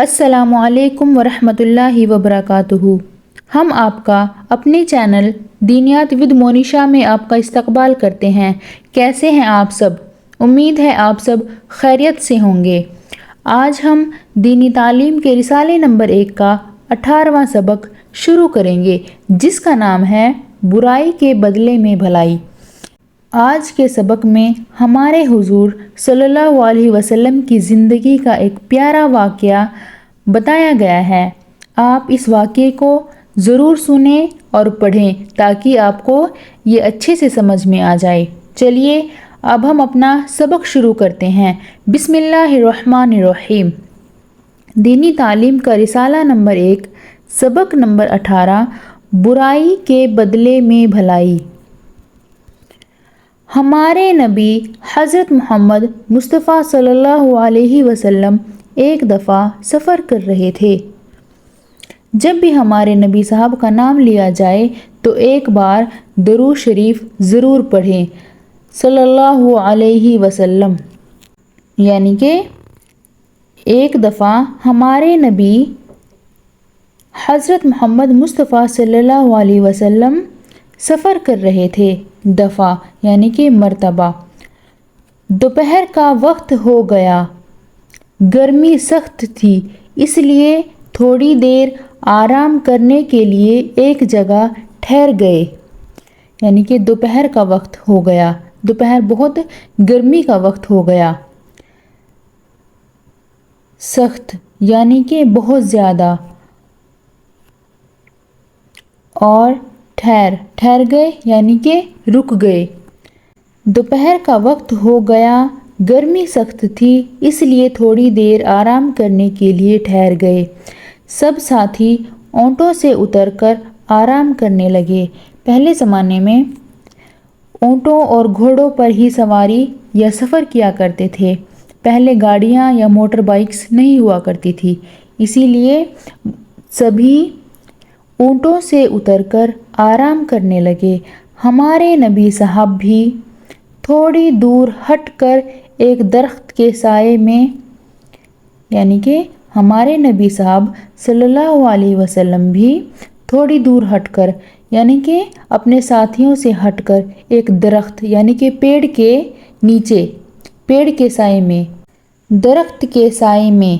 السلام علیکم ورحمۃ اللہ وبرکاتہ۔ ہم آپ کا اپنے چینل دینیات ود مونیشا میں آپ کا استقبال کرتے ہیں۔ کیسے ہیں آپ سب؟ امید ہے آپ سب خیریت سے ہوں گے۔ آج ہم دینی تعلیم کے رسالے نمبر 1 کا 18واں سبق شروع کریں گے، جس کا نام ہے برائی کے بدلے میں بھلائی۔ آج کے سبق میں ہمارے حضور صلی اللہ علیہ وسلم کی زندگی کا ایک پیارا واقعہ بتایا گیا ہے۔ آپ اس واقعے کو ضرور سنیں اور پڑھیں تاکہ آپ کو یہ اچھے سے سمجھ میں آ جائے۔ چلیے اب ہم اپنا سبق شروع کرتے ہیں۔ بسم اللہ الرحمن الرحیم۔ دینی تعلیم کا رسالہ نمبر 1، سبق نمبر 18، برائی کے بدلے میں بھلائی۔ ہمارے نبی حضرت محمد مصطفیٰ صلی اللہ علیہ وسلم ایک دفعہ سفر کر رہے تھے۔ جب بھی ہمارے نبی صاحب کا نام لیا جائے تو ایک بار درود شریف ضرور پڑھیں صلی اللہ علیہ وسلم، یعنی کہ ایک دفعہ ہمارے نبی حضرت محمد مصطفیٰ صلی اللہ علیہ وسلم سفر کر رہے تھے۔ دفعہ یعنی کہ مرتبہ۔ دوپہر کا وقت ہو گیا، گرمی سخت تھی، اس لیے تھوڑی دیر آرام کرنے کے لیے ایک جگہ ٹھہر گئے۔ یعنی کہ دوپہر کا وقت ہو گیا، دوپہر بہت گرمی کا وقت ہو گیا۔ سخت یعنی کہ بہت زیادہ، اور ٹھہر گئے یعنی کہ رک گئے۔ دوپہر کا وقت ہو گیا، گرمی سخت تھی، اس لیے تھوڑی دیر آرام کرنے کے لیے ٹھہر گئے۔ سب ساتھی اونٹوں سے اتر کر آرام کرنے لگے۔ پہلے زمانے میں اونٹوں اور گھوڑوں پر ہی سواری یا سفر کیا کرتے تھے۔ پہلے گاڑیاں یا موٹر بائکس نہیں ہوا کرتی تھی، اسی لیے سبھی اونٹوں سے اتر کر آرام کرنے لگے۔ ہمارے نبی صاحب بھی تھوڑی دور ہٹ کر ایک درخت کے سائے میں، یعنی کہ ہمارے نبی صاحب صلی اللہ علیہ وسلم بھی تھوڑی دور ہٹ کر، یعنی کہ اپنے ساتھیوں سے ہٹ کر ایک درخت یعنی کہ پیڑ کے نیچے، پیڑ کے سائے میں، درخت کے سائے میں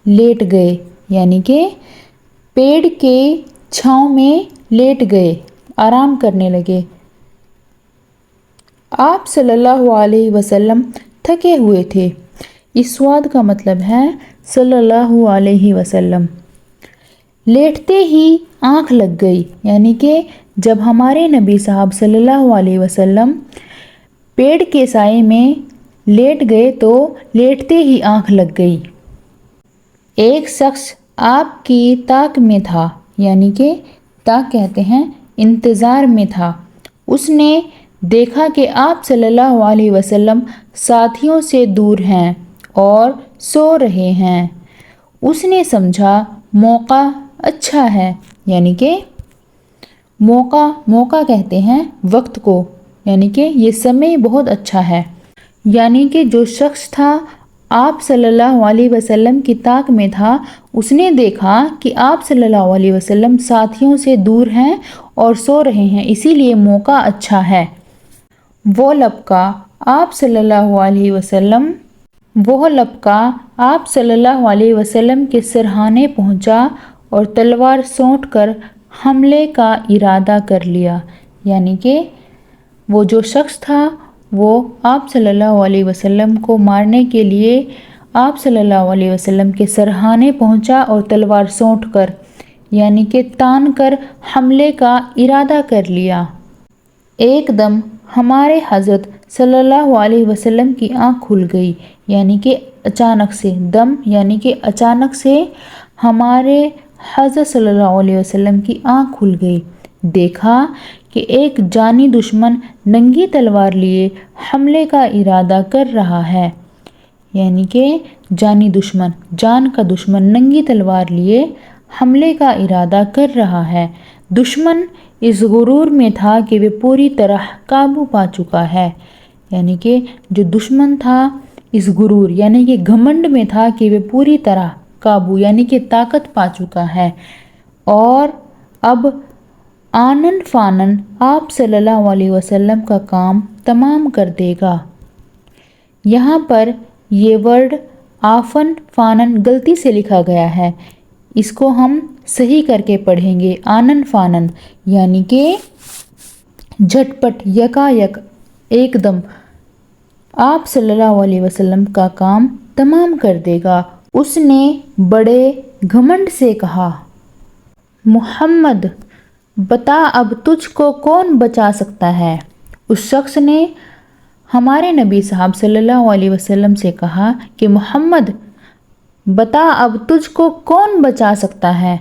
لیٹ گئے، یعنی کہ پیڑ کے چھاؤں میں لیٹ گئے، آرام کرنے لگے۔ آپ صلی اللہ علیہ وسلم تھکے ہوئے تھے۔ اس سواد کا مطلب ہے صلی اللہ علیہ وسلم۔ لیٹتے ہی آنکھ لگ گئی، یعنی کہ جب ہمارے نبی صاحب صلی اللہ علیہ وسلم پیڑ کے سائے میں لیٹ گئے تو لیٹتے ہی آنکھ لگ گئی۔ ایک شخص آپ کی طاق میں تھا، یعنی کہ طاق کہتے ہیں انتظار میں تھا۔ اس نے دیکھا کہ آپ صلی اللہ علیہ وسلم ساتھیوں سے دور ہیں اور سو رہے ہیں۔ اس نے سمجھا موقع اچھا ہے، یعنی کہ موقع کہتے ہیں وقت کو، یعنی کہ یہ سمے بہت اچھا ہے۔ یعنی کہ جو شخص تھا آپ صلی اللہ علیہ وسلم کی طاق میں تھا، اس نے دیکھا کہ آپ صلی اللہ علیہ وسلم ساتھیوں سے دور ہیں اور سو رہے ہیں، اسی لیے موقع اچھا ہے۔ وہ لپکا آپ صلی اللہ علیہ وسلم کے سرہانے پہنچا اور تلوار سونٹ کر حملے کا ارادہ کر لیا۔ یعنی کہ وہ جو شخص تھا وہ آپ صلی اللہ علیہ وسلم کو مارنے کے لیے آپ صلی اللہ علیہ وسلم کے سرہانے پہنچا اور تلوار سونٹ کر، یعنی کہ تان کر حملے کا ارادہ کر لیا۔ ایک دم ہمارے حضرت صلی اللہ علیہ وسلم کی آنکھ کھل گئی، یعنی کہ اچانک سے، دم یعنی کہ اچانک سے ہمارے حضرت صلی اللہ علیہ وسلم کی آنکھ کھل گئی۔ دیکھا کہ ایک جانی دشمن ننگی تلوار لیے حملے کا ارادہ کر رہا ہے، یعنی کہ جانی دشمن، جان کا دشمن ننگی تلوار لیے حملے کا ارادہ کر رہا ہے۔ دشمن اس غرور میں تھا کہ وہ پوری طرح قابو پا چکا ہے، یعنی کہ جو دشمن تھا اس غرور یعنی کہ گھمنڈ میں تھا کہ وہ پوری طرح قابو یعنی کہ طاقت پا چکا ہے اور اب آنن فانن آپ صلی اللہ علیہ وسلم کا کام تمام کر دے گا۔ یہاں پر یہ ورڈ آفن فانن غلطی سے لکھا گیا ہے، اس کو ہم صحیح کر کے پڑھیں گے۔ آنن فانن یعنی کہ جھٹ پٹ، یکا یک، ایک دم آپ صلی اللہ علیہ وسلم کا کام تمام کر دے گا۔ اس نے بڑے گھمنڈ سے کہا، محمد بتا اب تجھ کو کون بچا سکتا ہے؟ اس شخص نے ہمارے نبی صاحب صلی اللہ علیہ وسلم سے کہا کہ محمد بتا اب تجھ کو کون بچا سکتا ہے؟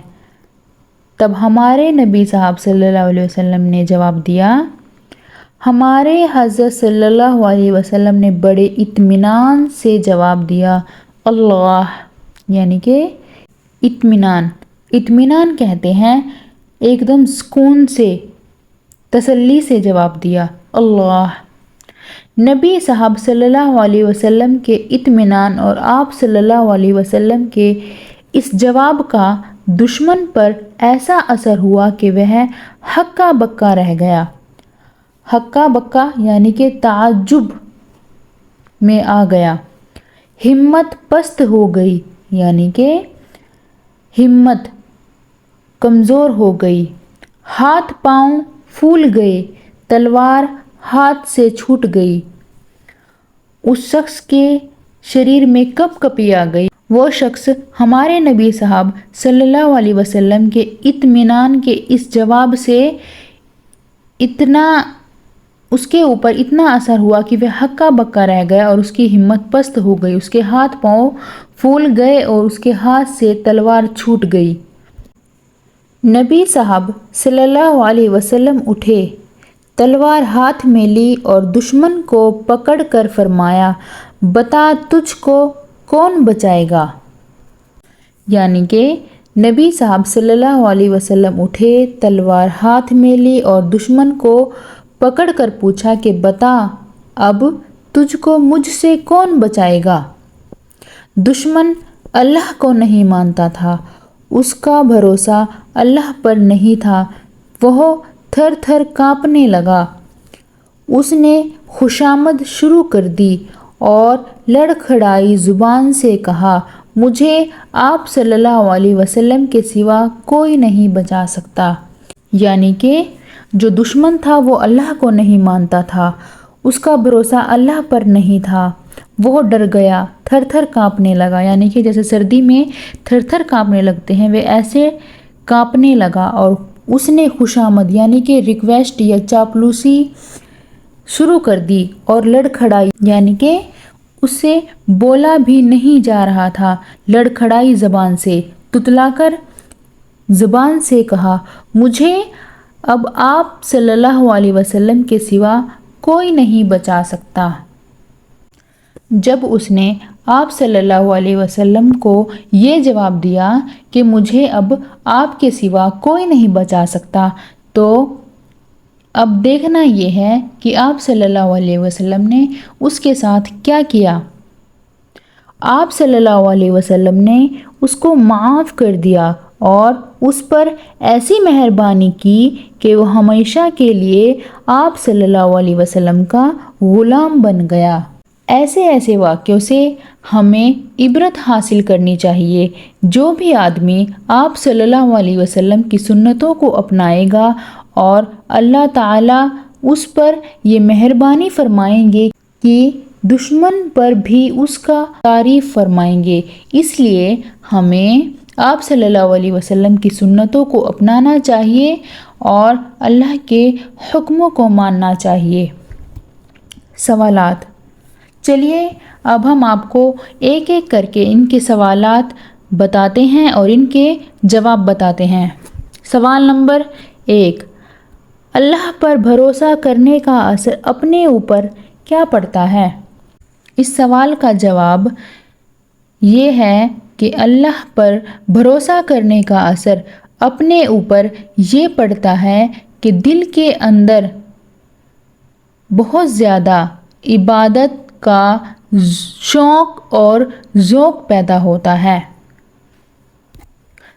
تب ہمارے نبی صاحب صلی اللہ علیہ وسلم نے جواب دیا، ہمارے حضرت صلی اللہ علیہ وسلم نے بڑے اطمینان سے جواب دیا، اللہ، یعنی کہ اطمینان۔ اطمینان کہتے ہیں ایک دم سکون سے، تسلی سے جواب دیا، اللہ۔ نبی صاحب صلی اللہ علیہ وسلم کے اطمینان اور آپ صلی اللہ علیہ وسلم کے اس جواب کا دشمن پر ایسا اثر ہوا کہ وہ ہکا بکا رہ گیا۔ ہکا بکا یعنی کہ تعجب میں آ گیا۔ ہمت پست ہو گئی یعنی کہ ہمت کمزور ہو گئی۔ ہاتھ پاؤں پھول گئے، تلوار ہاتھ سے چھوٹ گئی۔ اس شخص کے شریر میں کپ کپی آ گئی۔ وہ شخص ہمارے نبی صاحب صلی اللہ علیہ وسلم کے اطمینان کے اس جواب سے اس کے اوپر اتنا اثر ہوا کہ وہ ہکا بکا رہ گیا اور اس کی ہمت پست ہو گئی، اس کے ہاتھ پاؤں پھول گئے اور اس کے ہاتھ سے تلوار چھوٹ گئی۔ نبی صاحب صلی اللہ علیہ وسلم اٹھے، تلوار ہاتھ میں لی اور دشمن کو پکڑ کر فرمایا، بتا تجھ کو کون بچائے گا؟ یعنی کہ نبی صاحب صلی اللہ علیہ وسلم اٹھے، تلوار ہاتھ میں لی اور دشمن کو پکڑ کر پوچھا کہ بتا اب تجھ کو مجھ سے کون بچائے گا؟ دشمن اللہ کو نہیں مانتا تھا، اس کا بھروسہ اللہ پر نہیں تھا، وہ تھر تھر کانپنے لگا۔ اس نے خوشامد شروع کر دی اور لڑکھڑائی زبان سے کہا، مجھے آپ صلی اللہ علیہ وسلم کے سوا کوئی نہیں بچا سکتا۔ یعنی کہ جو دشمن تھا وہ اللہ کو نہیں مانتا تھا، اس کا بھروسہ اللہ پر نہیں تھا، وہ ڈر گیا، تھر تھر کانپنے لگا۔ یعنی کہ جیسے سردی میں تھر تھر کانپنے لگتے ہیں، وہ ایسے کانپنے لگا اور اس نے خوشامد یعنی کہ ریکویسٹ یا چاپلوسی شروع کر دی اور لڑکھڑائی یعنی کہ اس سے بولا بھی نہیں جا رہا تھا، لڑکھڑائی زبان سے، تتلا کر زبان سے کہا، مجھے اب آپ صلی اللہ علیہ وسلم کے سوا کوئی نہیں بچا سکتا۔ جب اس نے آپ صلی اللہ علیہ وسلم کو یہ جواب دیا کہ مجھے اب آپ کے سوا کوئی نہیں بچا سکتا، تو اب دیکھنا یہ ہے کہ آپ صلی اللہ علیہ وسلم نے اس کے ساتھ کیا کیا۔ آپ صلی اللہ علیہ وسلم نے اس کو معاف کر دیا اور اس پر ایسی مہربانی کی کہ وہ ہمیشہ کے لیے آپ صلی اللہ علیہ وسلم کا غلام بن گیا۔ ایسے واقعوں سے ہمیں عبرت حاصل کرنی چاہیے۔ جو بھی آدمی آپ صلی اللہ علیہ وسلم کی سنتوں کو اپنائے گا اور اللہ تعالیٰ اس پر یہ مہربانی فرمائیں گے کہ دشمن پر بھی اس کا تعریف فرمائیں گے۔ اس لیے ہمیں آپ صلی اللہ علیہ وسلم کی سنتوں کو اپنانا چاہیے اور اللہ کے حکموں کو ماننا چاہیے۔ سوالات۔ چلیے اب ہم آپ کو ایک ایک کر کے ان کے سوالات بتاتے ہیں اور ان کے جواب بتاتے ہیں۔ سوال نمبر 1، اللہ پر بھروسہ کرنے کا اثر اپنے اوپر کیا پڑتا ہے؟ اس سوال کا جواب یہ ہے کہ اللہ پر بھروسہ کرنے کا اثر اپنے اوپر یہ پڑتا ہے کہ دل کے اندر بہت زیادہ عبادت کا شوق اور ذوق پیدا ہوتا ہے۔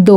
2,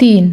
3,